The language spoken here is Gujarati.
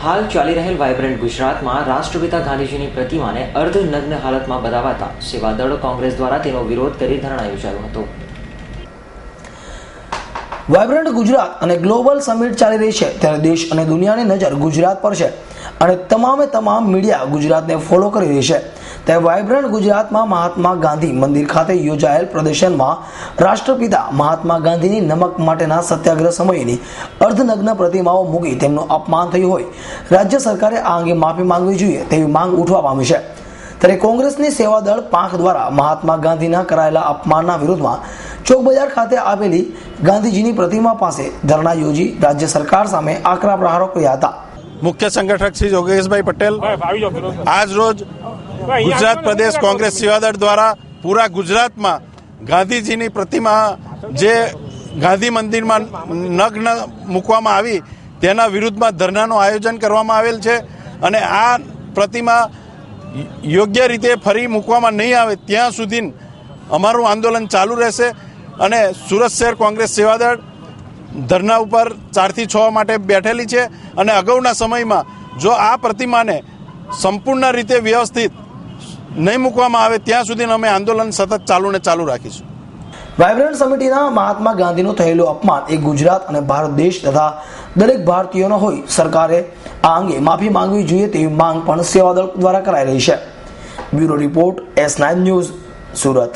હાલ ચાલી રહેલ વાઇબ્રન્ટ ગુજરાતમાં રાષ્ટ્રપિતા ગાંધીજીની પ્રતિમાને અર્ધનગ્ન હાલતમાં બતાવાતા સેવાદળ કોંગ્રેસ દ્વારા તેનો વિરોધ કરી ધરણા યોજાયો હતો. વાઇબ્રન્ટ ગુજરાત અને ગ્લોબલ સમિટ ચાલી રહી છે ત્યારે દેશ અને દુનિયાની નજર ગુજરાત પર છે અને તમામ મીડિયા ગુજરાતને ફોલો કરી રહી છે. ત્યારે વાઇબ્રન્ટ ગુજરાતમાં મહાત્મા ગાંધી મંદિર ખાતે યોજાયેલ પ્રદર્શનમાં રાષ્ટ્રપિતા મહાત્મા ગાંધીની નમક માટેના સત્યાગ્રહ સમયની અર્ધનગ્ન પ્રતિમાઓ મૂકી તેમનું અપમાન થયું હોય રાજ્ય સરકારે આ અંગે માફી માંગવી જોઈએ તેવી માંગ ઉઠવા પામી છે. ત્યારે કોંગ્રેસની સેવાદળ પાંખ દ્વારા મહાત્મા ગાંધીના કરાયેલા અપમાનના વિરોધમાં ચોક બજાર ખાતે આવેલી ગાંધીજીની પ્રતિમા પાસે ધરણા યોજી રાજ્ય સરકાર સામે આકરા પ્રહારો કર્યા હતા. મુખ્ય સંગઠક શ્રી યોગેશભાઈ પટેલ આજ રોજ ગુજરાત પ્રદેશ કોંગ્રેસ સેવાદળ દ્વારા પૂરા ગુજરાતમાં ગાંધીજીની પ્રતિમા જે ગાંધી મંદિરમાં નગ્ન મૂકવામાં આવી તેના વિરુદ્ધમાં ધરણાનું આયોજન કરવામાં આવેલ છે અને આ પ્રતિમા યોગ્ય રીતે ફરી મૂકવામાં નહીં આવે ત્યાં સુધી અમારું આંદોલન ચાલુ રહેશે અને સુરત શહેર કોંગ્રેસ સેવાદળ ધરણા ઉપર 4 થી 6 માટે બેઠેલી છે અને અગાઉના સમયમાં જો આ પ્રતિમાને સંપૂર્ણ રીતે વ્યવસ્થિત નહીં મૂકવામાં આવે ત્યાં સુધી અમે આંદોલન સતત ચાલુ રાખીશું. વાઇબ્રન્ટ સમિતિના મહાત્મા ગાંધીનું થયેલું અપમાન એ ગુજરાત અને ભારત દેશ તથા દરેક ભારતીયોનો હોય સરકારે આ અંગે માફી માંગવી જોઈએ તેવી માંગ પણ સેવાદળ દ્વારા કરાઈ રહી છે. Bureau report S9 news Surat.